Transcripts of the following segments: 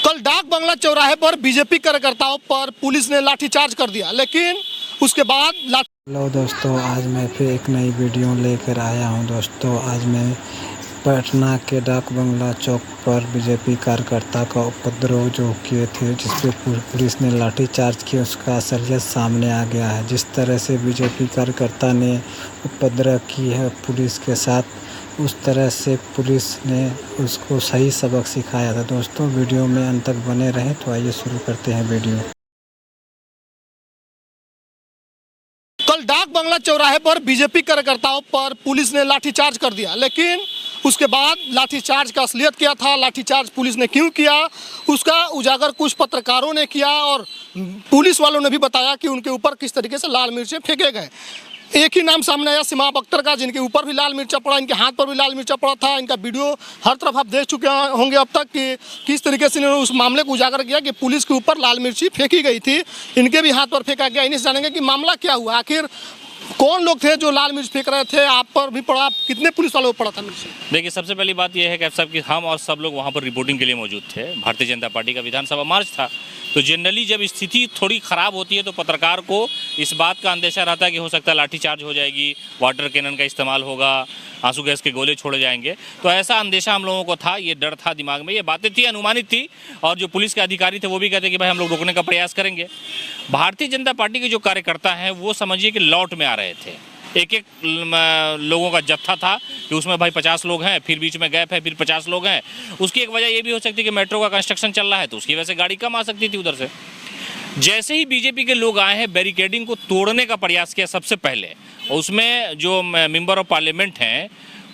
कल डाक बंगला चौराहे पर बीजेपी कार्यकर्ताओं पर पुलिस ने लाठीचार्ज कर दिया, लेकिन उसके बाद हेलो दोस्तों, आज मैं फिर एक नई वीडियो लेकर आया हूं। दोस्तों, आज मैं पटना के डाक बंगला चौक पर बीजेपी कार्यकर्ता का उपद्रव जो किए थे, जिस पे पुलिस ने लाठीचार्ज किया, उसका असलियत सामने आ गया है। जिस तरह से बीजेपी कार्यकर्ता ने उपद्रव की है पुलिस के साथ, उस तरह से पुलिस ने उसको सही सबक सिखाया था। दोस्तों, वीडियो में अंत तक बने रहें। तो आइए शुरू करते हैं वीडियो। कल डाक बंगला चौराहे पर बीजेपी कार्यकर्ताओं पर पुलिस ने लाठीचार्ज कर दिया, लेकिन उसके बाद लाठीचार्ज का असलियत क्या था, लाठीचार्ज पुलिस ने क्यों किया, उसका उजागर कुछ पत्रकारों ने किया और पुलिस वालों ने भी बताया कि उनके ऊपर किस तरीके से लाल मिर्चें फेंके गए। एक ही नाम सामने आया, सिमाब अख्तर का, जिनके ऊपर भी लाल मिर्चा पड़ा, इनके हाथ पर भी लाल मिर्चा पड़ा था। इनका वीडियो हर तरफ आप देख चुके होंगे अब तक कि किस तरीके से इन्होंने उस मामले को उजागर किया कि पुलिस के ऊपर लाल मिर्ची फेंकी गई थी, इनके भी हाथ पर फेंका गया। इन्हीं से जानेंगे कि मामला क्या हुआ, आखिर कौन लोग थे जो लाल मिर्च फेंक रहे थे, आप पर भी पड़ा, कितने पुलिस वालों पर पड़ा था मिर्च? देखिए, सबसे पहली बात यह है कि साहब कि हम और सब लोग वहाँ पर रिपोर्टिंग के लिए मौजूद थे। भारतीय जनता पार्टी का विधानसभा मार्च था, तो जनरली जब स्थिति थोड़ी ख़राब होती है तो पत्रकार को इस बात का अंदेशा रहता है कि हो सकता है लाठीचार्ज हो जाएगी, वाटर कैनन का इस्तेमाल होगा, आंसू गैस के गोले छोड़े जाएंगे। तो ऐसा अंदेशा हम लोगों को था, ये डर था दिमाग में, ये बातें थी, अनुमानित थी। और जो पुलिस के अधिकारी थे वो भी कहते कि भाई हम लोग रोकने का प्रयास करेंगे। भारतीय जनता पार्टी के जो कार्यकर्ता हैं वो समझिए कि लौट में आ रहे थे। एक लोगों का जत्था था कि उसमें भाई 50 लोग हैं, फिर बीच में गैप है, फिर 50 लोग हैं। उसकी एक वजह ये भी हो सकती है कि मेट्रो का कंस्ट्रक्शन चल रहा है, तो उसकी वजह से गाड़ी कम आ सकती थी उधर से। जैसे ही बीजेपी के लोग आए हैं, बैरिकेडिंग को तोड़ने का प्रयास किया सबसे पहले। उसमें जो मेंबर ऑफ पार्लियामेंट हैं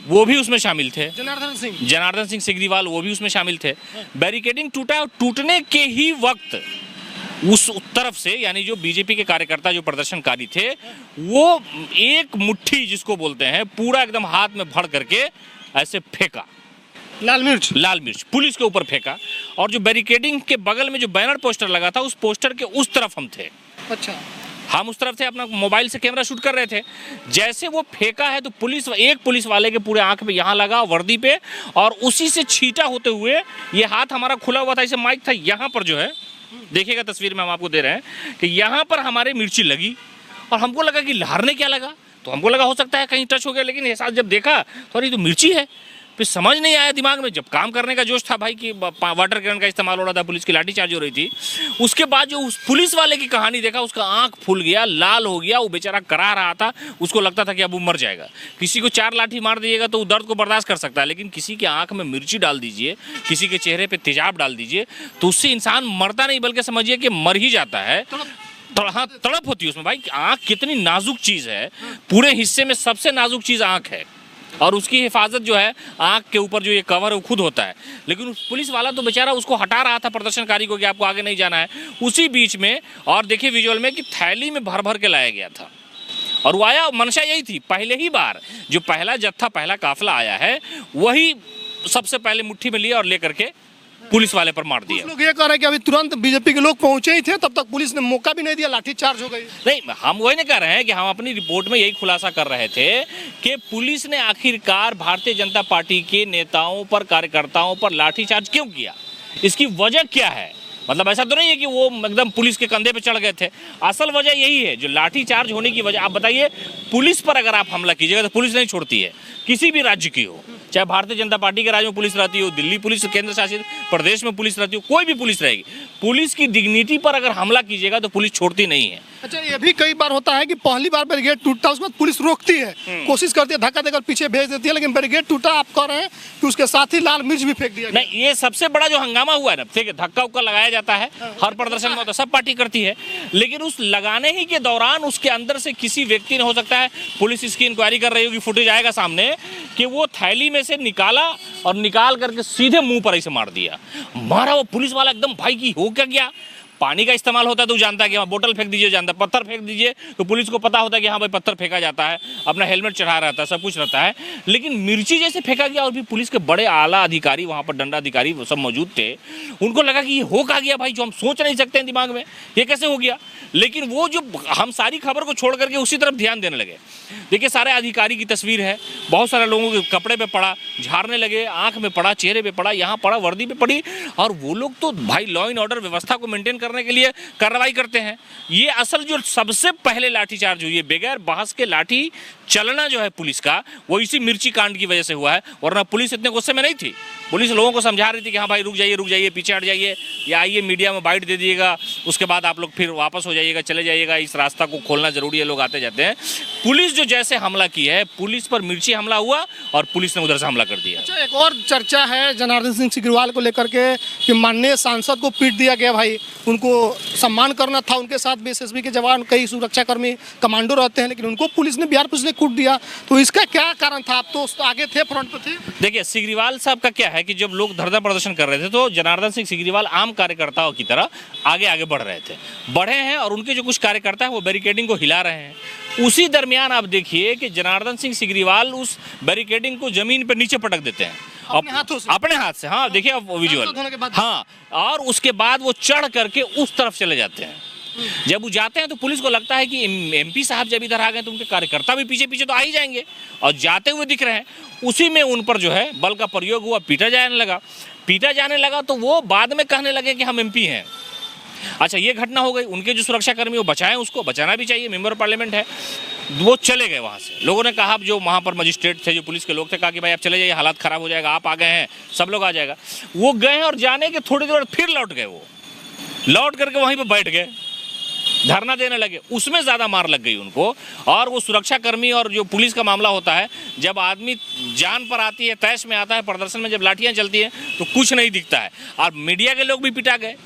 वो भी उसमें शामिल थे, जनार्दन सिंह सिग्रीवाल, वो भी उसमें शामिल थे। बैरिकेडिंग टूटा, टूटने के ही वक्त उस तरफ से, यानी जो बीजेपी के कार्यकर्ता जो प्रदर्शनकारी थे, वो एक मुट्ठी जिसको बोलते हैं पूरा एकदम हाथ में भर करके ऐसे फेंका लाल मिर्च पुलिस के ऊपर फेंका। और जो बैरिकेडिंग के बगल में जो बैनर पोस्टर लगा था, उस पोस्टर के उस तरफ हम थे। अच्छा, हम उस तरफ थे, अपना मोबाइल से कैमरा शूट कर रहे थे। जैसे वो फेंका है तो एक पुलिस वाले के पूरे आंख पे यहाँ लगा, वर्दी पे, और उसी से छींटा होते हुए ये हाथ हमारा खुला हुआ था, इसे माइक था यहाँ पर, जो है देखिएगा तस्वीर में हम आपको दे रहे हैं कि यहाँ पर हमारे मिर्ची लगी। और हमको लगा कि लहरने क्या लगा, तो हमको लगा हो सकता है कहीं टच हो गया, लेकिन एहसास जब देखा तो अरे तो मिर्ची है। फिर समझ नहीं आया दिमाग में, जब काम करने का जोश था भाई कि वाटर कैनन का इस्तेमाल हो रहा था, पुलिस की लाठीचार्ज हो रही थी। उसके बाद जो उस पुलिस वाले की कहानी देखा, उसका आंख फूल गया, लाल हो गया, वो बेचारा करा रहा था, उसको लगता था कि अब वो मर जाएगा। किसी को 4 लाठी मार दीजिएगा तो वो दर्द को बर्दाश्त कर सकता है, लेकिन किसी के आंख में मिर्ची डाल दीजिए, किसी के चेहरे पर तेजाब डाल दीजिए, तो उससे इंसान मरता नहीं बल्कि समझिए कि मर ही जाता है। तड़प होती है उसमें। भाई आंख कितनी नाजुक चीज़ है, पूरे हिस्से में सबसे नाजुक चीज़ आंख है, और उसकी हिफाजत जो है आंख के ऊपर जो ये कवर है वो खुद होता है। लेकिन उस पुलिस वाला तो बेचारा उसको हटा रहा था प्रदर्शनकारी को कि आपको आगे नहीं जाना है, उसी बीच में। और देखिए विजुअल में कि थैली में भर भर के लाया गया था, और वो आया, मंशा यही थी, पहले ही बार जो पहला जत्था, पहला काफिला आया है, वही सबसे पहले मुट्ठी में लिया और लेकर के पुलिस वाले पर मार दिया। लोग ये कह रहे हैं कि अभी तुरंत बीजेपी के लोग पहुंचे ही थे, तब तक पुलिस ने मौका भी नहीं दिया, लाठीचार्ज हो गई। नहीं, हम वही नहीं कह रहे हैं कि हम अपनी रिपोर्ट में यही खुलासा कर रहे थे कि पुलिस ने आखिरकार भारतीय जनता पार्टी के नेताओं पर, कार्यकर्ताओं पर लाठीचार्ज क्यों किया, इसकी वजह क्या है। मतलब ऐसा तो नहीं है कि वो एकदम पुलिस के कंधे पे चढ़ गए थे। असल वजह यही है, जो लाठीचार्ज होने की वजह। आप बताइए, पुलिस पर अगर आप हमला कीजिएगा तो पुलिस नहीं छोड़ती है, किसी भी राज्य की हो, चाहे भारतीय जनता पार्टी के राज्य में पुलिस रहती हो, दिल्ली पुलिस, केंद्र शासित प्रदेश में पुलिस रहती हो, कोई भी पुलिस रहेगी, पुलिस की डिग्निटी पर अगर हमला कीजिएगा तो पुलिस छोड़ती नहीं है। अच्छा, ये भी कई बार होता है कि पहली बार बैरिकेड टूटता है, उसके बाद पुलिस रोकती है, कोशिश करती है, धक्का देकर पीछे भेज देती है, लेकिन बैरिकेड टूटा, आप कह रहे हैं कि उसके साथ ही लाल मिर्च भी फेंक दिया। नहीं, ये सबसे बड़ा जो हंगामा हुआ है ना, ठीक है, धक्का उक्का लगाया जाता है, हर प्रदर्शन में होता है, सब पार्टी करती है, लेकिन उस लगाने ही के दौरान उसके अंदर से किसी व्यक्ति ने, हो सकता है पुलिस इसकी इंक्वायरी कर रही होगी, फुटेज आएगा सामने, कि वो थैली में से निकाला और निकाल करके सीधे मुंह पर ऐसे मार दिया। मारा वो पुलिस वाला एकदम, भाई की हो क्या गया, पानी का इस्तेमाल होता है तो वो जानता है कि हाँ बोतल फेंक दीजिए, जानता है पत्थर फेंक दीजिए तो पुलिस को पता होता है कि हाँ भाई पत्थर फेंका जाता है, अपना हेलमेट चढ़ा रहता है, सब कुछ रहता है। लेकिन मिर्ची जैसे फेंका गया और भी पुलिस के बड़े आला अधिकारी वहाँ पर दंडाधिकारी वो सब मौजूद थे, उनको लगा कि ये हो कहा गया भाई, जो हम सोच नहीं सकते हैं दिमाग में, ये कैसे हो गया। लेकिन वो जो हम सारी खबर को छोड़ करके उसी तरफ ध्यान देने लगे। देखिए सारे अधिकारी की तस्वीर है, बहुत सारे लोगों के कपड़े पे पड़ा, झाड़ने लगे, आंख में पड़ा, चेहरे पे पड़ा, यहाँ पड़ा, वर्दी पे पड़ी, और वो लोग तो भाई लॉ एंड ऑर्डर व्यवस्था को मेंटेन करने के लिए कार्रवाई करते हैं। ये असल जो सबसे पहले लाठीचार्ज हुई है, बगैर बहस के लाठी चलना जो है पुलिस का, वो इसी मिर्ची कांड की वजह से हुआ है, वरना पुलिस इतने गुस्से में नहीं थी। पुलिस लोगों को समझा रही थी कि हाँ भाई रुक जाइए, पीछे हट जाइए, या आइए मीडिया में बाइट दे दिएगा, उसके बाद आप लोग फिर वापस हो जाइएगा, चले जाइएगा, इस रास्ता को खोलना जरूरी है, लोग आते जाते हैं। पुलिस जो जैसे हमला की है, पुलिस पर मिर्ची हमला हुआ और पुलिस ने उधर से हमला कर दिया। अच्छा, एक और चर्चा है जनार्दन सिंह सिग्रीवाल को लेकर के कि माननीय सांसद को पीट दिया गया। भाई उनको सम्मान करना था, उनके साथ बीएसएसबी के जवान, कई सुरक्षाकर्मी, कमांडो रहते हैं, लेकिन उनको पुलिस ने, बिहार पुलिस ने कूट दिया। तो इसका क्या कारण था? आप तो आगे थे, फ्रंट पे थे। देखिए सिग्रीवाल साहब का क्या है कि जब लोग धरना प्रदर्शन कर रहे थे तो जनार्दन सिंह सिग्रीवाल आम कार्यकर्ताओं की तरह आगे आगे बढ़ रहे थे, बढ़े हैं, और उनके जो कुछ कार्यकर्ता हैं वो बैरिकेडिंग को हिला रहे हैं। उसी दरमियान आप देखिए कि जनार्दन सिंह सिग्रीवाल उस बैरिकेडिंग को जमीन पर नीचे पटक देते हैं अपने हाथों से। अपने हाथ से, हाँ देखिए आप विजुअल, हाँ, और उसके बाद वो चढ़ करके उस तरफ चले जाते हैं। जब वो जाते हैं तो पुलिस को लगता है कि एमपी साहब जब इधर आ गए तो उनके कार्यकर्ता भी पीछे पीछे तो आ ही जाएंगे, और जाते हुए दिख रहे हैं। उसी में उन पर जो है बल का प्रयोग हुआ, पीटा जाने लगा तो वो बाद में कहने लगे कि हम एमपी हैं। अच्छा, ये घटना हो गई। उनके जो सुरक्षाकर्मी वो बचाएं, उसको बचाना भी चाहिए, मेंबर पार्लियामेंट है। वो चले गए वहाँ से। लोगों ने कहा, जो वहाँ पर मजिस्ट्रेट थे, जो पुलिस के लोग थे, कहा कि भाई आप चले जाइए, हालात ख़राब हो जाएगा, आप आ गए हैं, सब लोग आ जाएगा। वो गए और जाने के थोड़ी देर फिर लौट गए। वो लौट करके वहीं पर बैठ गए, धरना देने लगे। उसमें ज़्यादा मार लग गई उनको। और वो सुरक्षाकर्मी और जो पुलिस का मामला होता है, जब आदमी जान पर आती है, तैश में आता है, प्रदर्शन में जब लाठियाँ चलती हैं तो कुछ नहीं दिखता है। और मीडिया के लोग भी पिटा गए,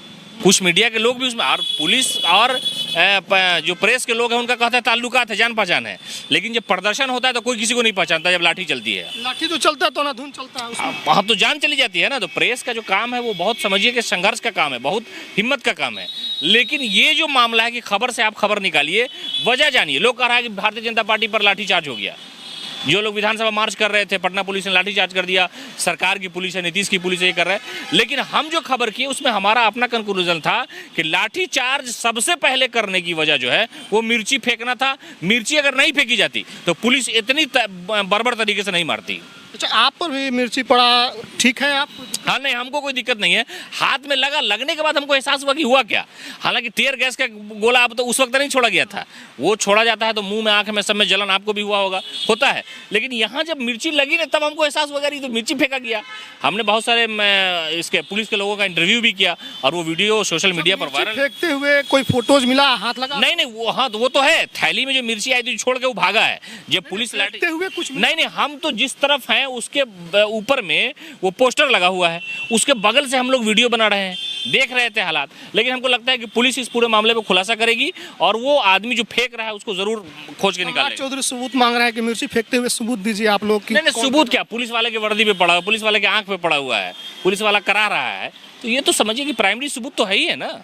कुछ मीडिया के लोग भी उसमें, और पुलिस और जो प्रेस के लोग हैं उनका कहता है ताल्लुकात है, जान पहचान है। लेकिन जब प्रदर्शन होता है तो कोई किसी को नहीं पहचानता। जब लाठी चलती है, लाठी तो चलता है तो ना धुन चलता है उसमें। वहाँ तो जान चली जाती है ना। तो प्रेस का जो काम है वो बहुत, समझिए कि संघर्ष का काम है, बहुत हिम्मत का काम है। लेकिन ये जो मामला है कि खबर से आप खबर निकालिए, वजह जानिए। लोग कह रहा है कि भारतीय जनता पार्टी पर लाठीचार्ज हो गया। जो लोग विधानसभा मार्च कर रहे थे, पटना पुलिस ने लाठीचार्ज कर दिया, सरकार की पुलिस है, नीतीश की पुलिस है, ये कर रहा है। लेकिन हम जो खबर किए उसमें हमारा अपना कंक्लूजन था कि लाठीचार्ज सबसे पहले करने की वजह जो है वो मिर्ची फेंकना था। मिर्ची अगर नहीं फेंकी जाती तो पुलिस इतनी बर्बर तरीके से नहीं मारती। अच्छा, आप पर भी मिर्ची पड़ा, ठीक है आप? हाँ, नहीं, हमको कोई दिक्कत नहीं है। हाथ में लगा, लगने के बाद हमको एहसास हुआ कि हुआ क्या। हालांकि टीयर गैस का गोला अब तो उस वक्त नहीं छोड़ा गया था। वो छोड़ा जाता है तो मुंह में, आंख में, सब में जलन आपको भी हुआ होगा, होता है। लेकिन यहाँ जब मिर्ची लगी ना, तब हमको एहसास हुआ कि तो मिर्ची फेंका गया। हमने बहुत सारे इसके पुलिस के लोगों का इंटरव्यू भी किया और वो वीडियो सोशल मीडिया पर वायरल। फेंकते हुए कोई फोटोज मिला, हाथ लगा? नहीं, वो हाँ, वो तो है। थैली में जो मिर्ची आई थी छोड़ के वो भागा है। जब पुलिस फेंकते हुए कुछ नहीं, हम तो जिस तरफ हैं उसके ऊपर में वो पोस्टर लगा हुआ है, उसके बगल से हम लोग वीडियो बना रहे हैं, देख रहे थे हालात। लेकिन हमको लगता है कि पुलिस इस पूरे मामले पे खुलासा करेगी और वो आदमी जो फेंक रहा है उसको जरूर खोज के निकालेगा। चौधरी सबूत मांग रहा है कि मिर्ची फेंकते हुए सबूत दीजिए आप लोग की। नहीं, सबूत क्या, पुलिस वाले के वर्दी पे पड़ा हुआ, पुलिस वाले के आंख पे पड़ा हुआ है, पुलिस वाला करा रहा है, तो ये तो समझिए कि प्राइमरी सबूत तो है ही है ना।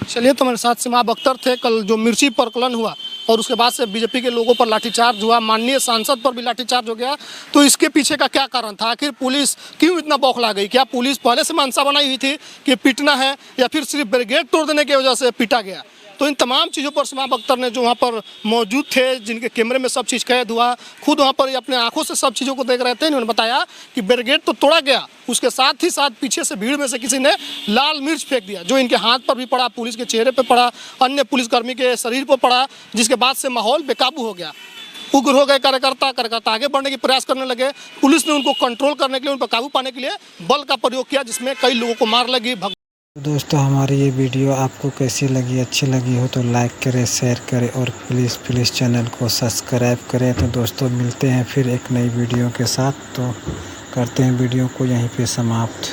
चलिए, तो मेरे साथ सिमाब अख्तर थे। कल जो मिर्ची प्रकलन हुआ और उसके बाद से बीजेपी के लोगों पर लाठीचार्ज हुआ, माननीय सांसद पर भी लाठीचार्ज हो गया, तो इसके पीछे का क्या कारण था? आखिर पुलिस क्यों इतना बौखला गई? क्या पुलिस पहले से मंशा बनाई हुई थी कि पीटना है, या फिर सिर्फ बैरिकेड तोड़ देने की वजह से पीटा गया? तो इन तमाम चीज़ों पर सिमाब अख्तर ने, जो वहाँ पर मौजूद थे, जिनके कैमरे में सब चीज़ कैद हुआ, खुद वहाँ पर अपने आंखों से सब चीज़ों को देख रहे थे, उन्होंने बताया कि बैरिकेड तो तोड़ा गया, उसके साथ ही साथ पीछे से, भीड़ में से किसी ने लाल मिर्च फेंक दिया, जो इनके हाथ पर भी पड़ा, पुलिस के चेहरे पर पड़ा, अन्य पुलिसकर्मी के शरीर पर पड़ा, जिसके बाद से माहौल बेकाबू हो गया। उग्र हो गए कार्यकर्ता आगे बढ़ने की प्रयास करने लगे। पुलिस ने उनको कंट्रोल करने के लिए, उन पर काबू पाने के लिए बल का प्रयोग किया, जिसमें कई लोगों को मार लगी। दोस्तों, हमारी ये वीडियो आपको कैसी लगी, अच्छी लगी हो तो लाइक करें, शेयर करें और प्लीज़ चैनल को सब्सक्राइब करें। तो दोस्तों, मिलते हैं फिर एक नई वीडियो के साथ। तो करते हैं वीडियो को यहीं पे समाप्त।